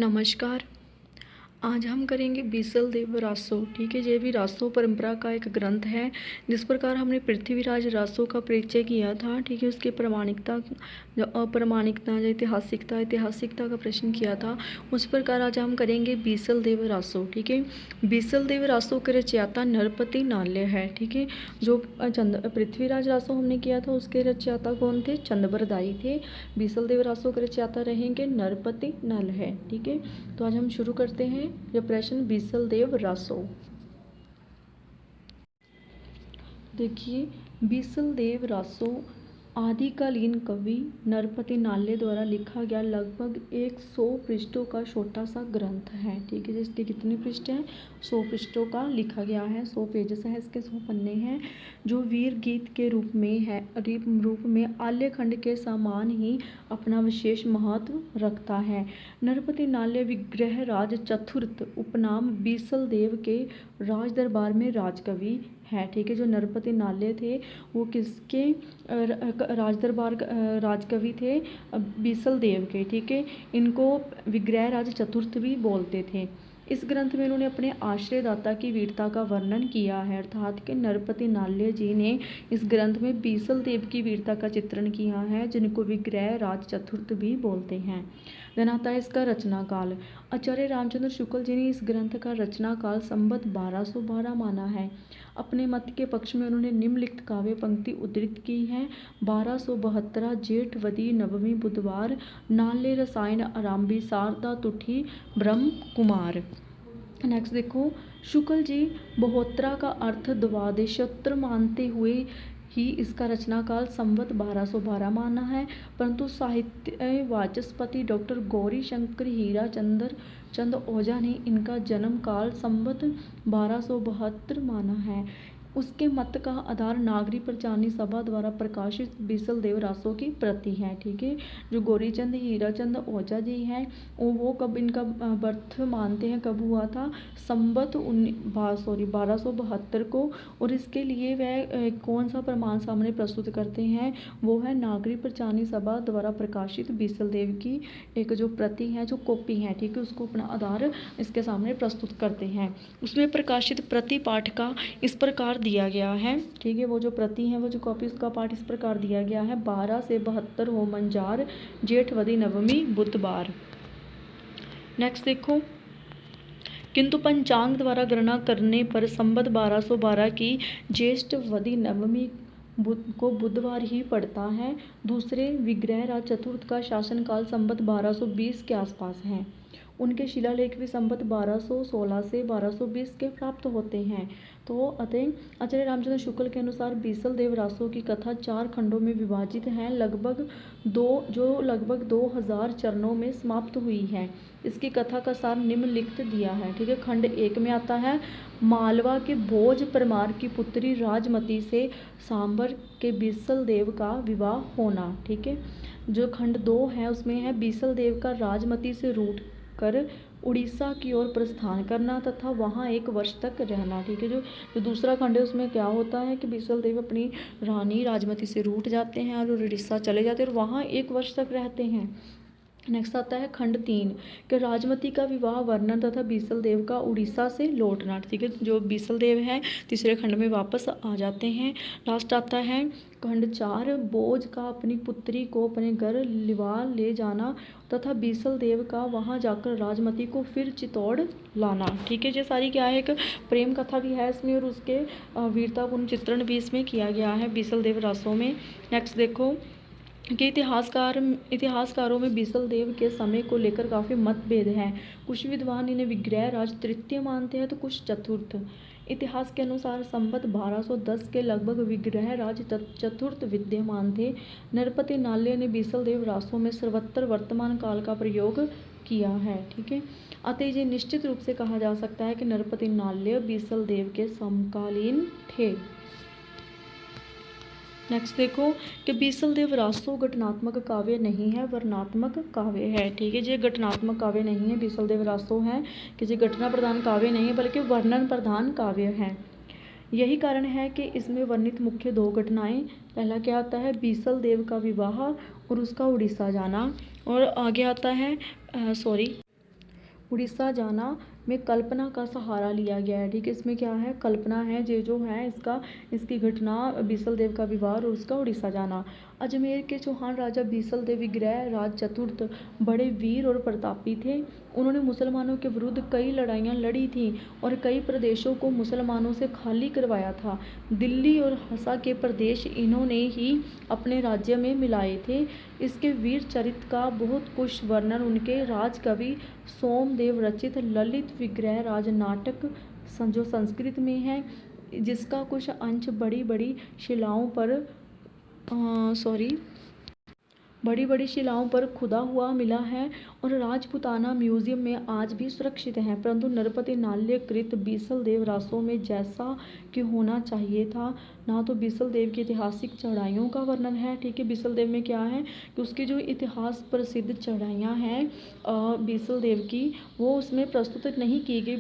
नमस्कार। आज हम करेंगे बीसल देव रासो। ठीक है, ये भी रासो परंपरा का एक ग्रंथ है। जिस प्रकार हमने पृथ्वीराज रासो का परिचय किया था, ठीक है, उसकी प्रमाणिकता, जो अप्रमाणिकता, जो ऐतिहासिकता का प्रश्न किया था, उस प्रकार आज हम करेंगे बीसल देव रासो। ठीक है, बीसल देव रासो के रचयिता नरपति नाल्य है। ठीक है, जो पृथ्वीराज रासो हमने किया था उसके रचयिता कौन थे? चंदबरदाई थे। बीसल देव रासो के रचयिता रहेंगे नरपति नल है। ठीक है, तो आज हम शुरू करते हैं यह प्रश्न बीसल देव रासो। देखिए, बीसल देव रासो आदिकालीन कवि नरपति नाल्य द्वारा लिखा गया लगभग 100 पृष्ठों का छोटा सा ग्रंथ है। ठीक है, जिसके कितने पृष्ठ हैं? 100 पृष्ठों का लिखा गया है। 100 पेजेस हैं इसके, 100 पन्ने हैं। जो वीर गीत के रूप में है, रूप में आल्यखंड के समान ही अपना विशेष महत्व रखता है। नरपति नाल्य विग्रह राज चतुर्थ उपनाम बीसल देव के राज दरबार में राजकवि है। ठीक है, जो नरपति नाल्य थे वो किसके राजदरबार राजकवि थे? बीसल देव के। ठीक है, इनको विग्रह राज चतुर्थ भी बोलते थे। इस ग्रंथ में उन्होंने अपने आश्रयदाता की वीरता का वर्णन किया है, अर्थात कि नरपति नाल्य जी ने इस ग्रंथ में बीसल देव की वीरता का चित्रण किया है, जिनको विग्रह राज चतुर्थ भी बोलते हैं। देन आता है इसका रचना काल। आचार्य रामचंद्र शुक्ल जी ने इस ग्रंथ का रचना काल संवत 1212 माना है। अपने मत के पक्ष में उन्होंने निम्नलिखित काव्य पंक्ति उद्धृत की है। 1272 जेठ वदी नवमी बुधवार, नाल्य रसायन आरंभी शारदा तुठी ब्रह्म कुमार। नेक्स्ट देखो, शुक्ल जी बहोत्रा का अर्थ द्वादशोत्तर मानते हुए ही इसका रचना काल संवत 1212 माना है, परंतु साहित्य वाचस्पति डॉक्टर गौरी शंकर हीरा चंद ओझा ने इनका जन्म काल संवत 1272 माना है। उसके मत का आधार नागरी प्रचारणी सभा द्वारा प्रकाशित बीसल देव रासो की प्रति है। ठीक है, जो गौरीचंद हीराचंद ओझा जी हैं वो कब इनका बर्थ मानते हैं, कब हुआ था? संवत 1272 को। और इसके लिए वह कौन सा प्रमाण सामने प्रस्तुत करते हैं? वो है नागरी प्रचारणी सभा द्वारा प्रकाशित बीसल देव की एक जो प्रति है, जो कॉपी है, ठीक है, उसको अपना आधार इसके सामने प्रस्तुत करते हैं। उसमें प्रकाशित प्रति पाठ का इस प्रकार दिया गया है। ठीक है, वो जो प्रति है, वो जो कॉपी, उसका पाठ इस प्रकार दिया गया है। 12 से 72 हो मंजार, जेठवदी नवमी बुधवार। नेक्स्ट देखो, किंतु पंचांग द्वारा गणना करने पर संवत 1212 की ज्येष्ठवदी नवमी को बुधवार ही पड़ता है। दूसरे विग्रह राज चतुर्थ का शासनकाल संवत 1220 के आसपास है। उनके शिलालेख भी संवत 1216 से 1220 के प्राप्त होते हैं। तो अतः आचार्य रामचंद्र शुक्ल के अनुसार बीसल देव रासो की कथा 4 खंडों में विभाजित है, लगभग 2000 चरणों में समाप्त हुई है। इसकी कथा का सार निम्नलिखित दिया है। ठीक है, खंड 1 में आता है मालवा के भोज परमार की पुत्री राजमती से सांबर के बीसल देव का विवाह होना। ठीक है, जो खंड 2 है उसमें है बीसल देव का राजमती से रूठ कर उड़ीसा की ओर प्रस्थान करना तथा वहाँ 1 वर्ष तक रहना। ठीक है, जो दूसरा खंड है उसमें क्या होता है कि बीसल देव अपनी रानी राजमती से रूठ जाते हैं और उड़ीसा चले जाते हैं और वहाँ 1 वर्ष तक रहते हैं। नेक्स्ट आता है खंड 3 कि राजमती का विवाह वर्णन तथा बीसल देव का उड़ीसा से लौटना। ठीक है, जो बीसल देव हैं तीसरे खंड में वापस आ जाते हैं। लास्ट आता है खंड 4 बोझ का अपनी पुत्री को अपने घर लिवा ले जाना तथा बीसल देव का वहां जाकर राजमती को फिर चित्तौड़ लाना। ठीक है, ये सारी क्या है, एक प्रेम कथा भी है इसमें और उसके वीरतापूर्ण चित्रण भी इसमें किया गया है बीसल देव रासों में। नेक्स्ट देखो कि इतिहासकारों में बीसल देव के समय को लेकर काफ़ी मतभेद हैं। कुछ विद्वान इन्हें विग्रह राज तृतीय मानते हैं तो कुछ चतुर्थ। इतिहास के अनुसार संवत 1210 के लगभग विग्रह राज चतुर्थ विद्यमान थे। नरपति नाल्य ने बीसल देव रासों में सर्वत्र वर्तमान काल का प्रयोग किया है। ठीक है, अतः ये निश्चित रूप से कहा जा सकता है कि नरपति नाल्य बीसल देव के समकालीन थे। नेक्स्ट देखो कि बीसल देव रासो घटनात्मक काव्य नहीं है, वर्णनात्मक काव्य है। ठीक है, ये घटनात्मक काव्य नहीं है, बीसल देव रासो है कि ये घटना प्रधान काव्य नहीं है बल्कि वर्णन प्रधान काव्य है। यही कारण है कि इसमें वर्णित मुख्य 2 घटनाएं, पहला क्या आता है बीसल देव का विवाह और उसका उड़ीसा जाना, और आगे आता है उड़ीसा जाना में कल्पना का सहारा लिया गया है। ठीक है, इसमें क्या है, कल्पना है, ये जो है इसकी घटना बीसल देव का विवाह और उसका उड़ीसा जाना। अजमेर के चौहान राजा बीसल देव विग्रह राज चतुर्थ बड़े वीर और प्रतापी थे। उन्होंने मुसलमानों के विरुद्ध कई लड़ाइयाँ लड़ी थीं और कई प्रदेशों को मुसलमानों से खाली करवाया था। दिल्ली और हसा के प्रदेश इन्होंने ही अपने राज्य में मिलाए थे। इसके वीर चरित्र का बहुत कुछ वर्णन उनके राजकवि सोमदेव रचित ललित विग्रह राज नाटक जो संस्कृत में है, जिसका कुछ अंश बड़ी बड़ी शिलाओं पर खुदा हुआ मिला है और राजपुताना म्यूजियम में आज भी सुरक्षित हैं। परंतु नरपति नाल्य कृत बीसल देव रासों में जैसा कि होना चाहिए था, ना तो बीसल देव की ऐतिहासिक चढ़ाइयों का वर्णन है। ठीक है, बीसल देव में क्या है कि उसकी जो इतिहास प्रसिद्ध चढ़ाइयाँ हैं बीसल देव की, वो उसमें प्रस्तुत नहीं की गई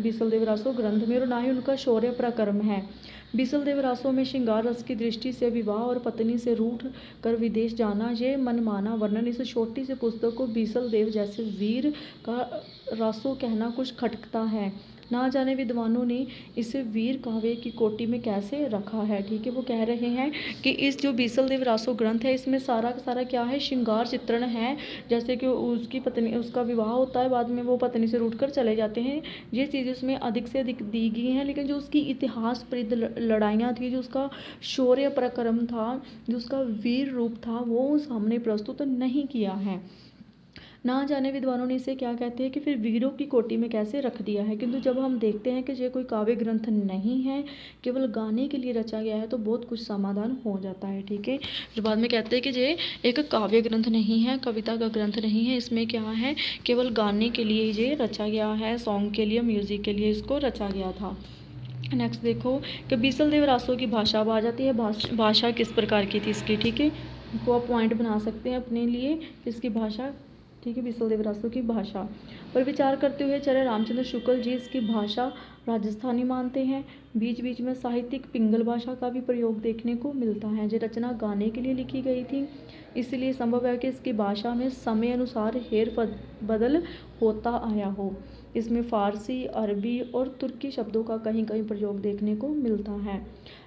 बीसल देव रासों ग्रंथ में, और ना ही उनका शौर्य पराक्रम है। बीसल देव रासों में श्रृंगार रस की दृष्टि से विवाह और पत्नी से रूठ कर विदेश जाना, ये मनमाना वर्णन इस छोटी सी पुस्तक को बीसल देव जैसे वीर का रासों कहना कुछ खटकता है। ना जाने विद्वानों ने इसे वीर काव्य की कोटि में कैसे रखा है। ठीक है, वो कह रहे हैं कि इस जो बीसल देव रासो ग्रंथ है, इसमें सारा का सारा क्या है, श्रृंगार चित्रण है। जैसे कि उसकी पत्नी, उसका विवाह होता है, बाद में वो पत्नी से रूठकर चले जाते हैं, ये चीज़ इसमें अधिक से अधिक दी गई हैं। लेकिन जो उसकी इतिहास प्रसिद्ध लड़ाइयाँ थी, जो उसका शौर्य पराक्रम था, जो उसका वीर रूप था, वो सामने प्रस्तुत नहीं किया है। ना जाने विद्वानों ने इसे क्या कहते हैं कि फिर वीरों की कोटि में कैसे रख दिया है। किंतु जब हम देखते हैं कि ये कोई काव्य ग्रंथ नहीं है, केवल गाने के लिए रचा गया है, तो बहुत कुछ समाधान हो जाता है। ठीक है, फिर बाद में कहते हैं कि ये एक काव्य ग्रंथ नहीं है, कविता का ग्रंथ नहीं है, इसमें क्या है, केवल गाने के लिए ये रचा गया है, सॉन्ग के लिए, म्यूजिक के लिए इसको रचा गया था। नेक्स्ट देखो कि बीसल देव रासों की भाषा अब आ जाती है। भाषा किस प्रकार की थी इसकी। ठीक है, को आप पॉइंट बना सकते हैं अपने लिए, इसकी भाषा। ठीक है, बीसल देव रासों की भाषा पर विचार करते हुए आचार्य रामचंद्र शुक्ल जी इसकी भाषा राजस्थानी मानते हैं। बीच बीच में साहित्यिक पिंगल भाषा का भी प्रयोग देखने को मिलता है। जो रचना गाने के लिए लिखी गई थी, इसलिए संभव है कि इसकी भाषा में समय अनुसार हेर बदल होता आया हो। इसमें फारसी, अरबी और तुर्की शब्दों का कहीं कहीं प्रयोग देखने को मिलता है।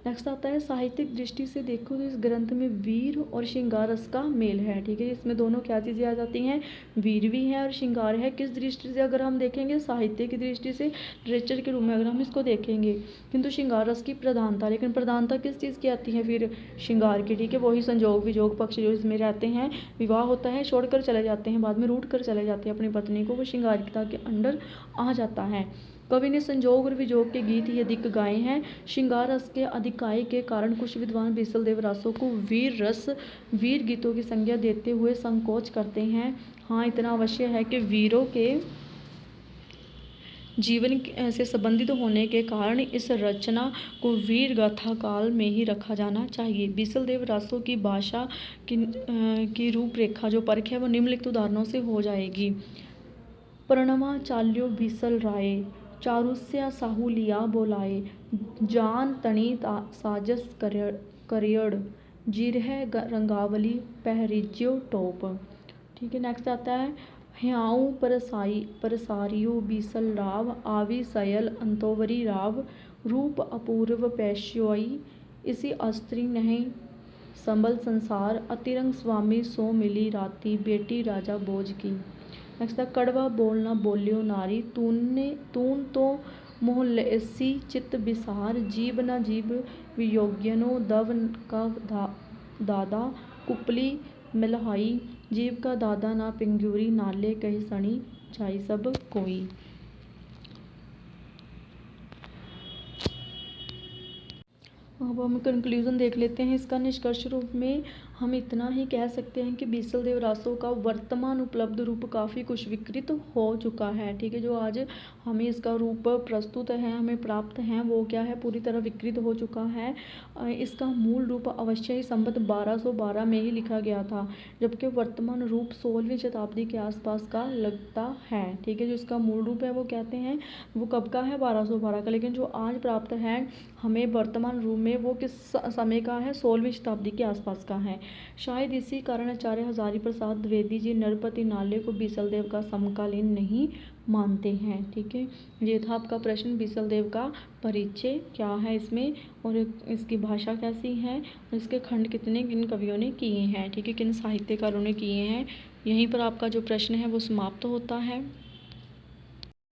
नेक्स्ट आता है साहित्यिक दृष्टि से देखो तो इस ग्रंथ में वीर और श्रृंगार रस का मेल है। ठीक है, इसमें दोनों क्या चीज़ें आ जाती हैं, वीर भी है और श्रृंगार है। किस दृष्टि से अगर हम देखेंगे, साहित्य की दृष्टि से, लिटरेचर के रूप में अगर हम इसको देखेंगे, किंतु श्रृंगार रस की प्रधानता, लेकिन प्रधानता किस चीज़ की आती है, फिर श्रृंगार की। ठीक है, वही संजोग विजोग पक्ष जो इसमें रहते हैं, विवाह होता है, छोड़कर चले जाते हैं, बाद में रूठ कर चले जाते हैं अपनी पत्नी को, वो श्रृंगारिकता के अंडर आ जाता है। कवि ने संजोग और विजोग के गीत ही अधिक गाए हैं। श्रृंगार रस के अधिकाई के कारण कुछ विद्वान बीसल देव रासों को वीर रस, वीर गीतों की संज्ञा देते हुए संकोच करते हैं। हाँ, इतना अवश्य है कि वीरों के जीवन से संबंधित होने के कारण इस रचना को वीर गाथा काल में ही रखा जाना चाहिए। बीसल देव रासों की भाषा की रूपरेखा जो परख है, वो निम्नलिखित उदाहरणों से हो जाएगी। प्रणवा चाल्यो बीसल राय, चारुस्या साहुलिया बोलाए, जान तणी साजस करियड़, जिरह रंगावली पहरिज्यो टोप। ठीक है, नेक्स्ट आता है ह्याऊ परसारियो बीसल राव, आवी सयल अंतोवरी राव, रूप अपूर्व पैश्योई, इसी अस्त्री नहीं संबल संसार, अतिरंग स्वामी सो मिली राती, बेटी राजा बोझ की। नेक्स्ट है कड़वा बोलना बोलियो नारी, तून तो मोह लेसी चित्त बिसार, जीव न जीव वियोग्यनो दव का दादा, कुपली मिलहाई, जीव का दादा ना पिंगूरी, नाले कही सणी जाई सब कोई। अब हम कंक्लूजन देख लेते हैं। इसका निष्कर्ष रूप में हम इतना ही कह सकते हैं कि बीसल देव रासों का वर्तमान उपलब्ध रूप काफ़ी कुछ विकृत हो चुका है। ठीक है, जो आज हमें इसका रूप प्रस्तुत है, हमें प्राप्त हैं, वो क्या है, पूरी तरह विकृत हो चुका है। इसका मूल रूप अवश्य ही संवत 1212 में ही लिखा गया था, जबकि वर्तमान रूप 16वीं शताब्दी के आसपास का लगता है। ठीक है, जो इसका मूल रूप है वो कहते हैं वो कब का है, 1212 का, लेकिन जो आज प्राप्त है हमें वर्तमान रूप में, वो किस समय का है, 16वीं शताब्दी के आसपास का है। शायद इसी कारण आचार्य हजारी प्रसाद द्विवेदी जी नरपति नाले को बीसलदेव का समकालीन नहीं मानते हैं। ठीक है, ये था आपका प्रश्न। बीसलदेव का परिचय क्या है इसमें, और इसकी भाषा कैसी है, और इसके खंड कितने किन कवियों ने किए हैं। ठीक है, किन साहित्यकारों ने किए हैं। यहीं पर आपका जो प्रश्न है वो समाप्त होता है।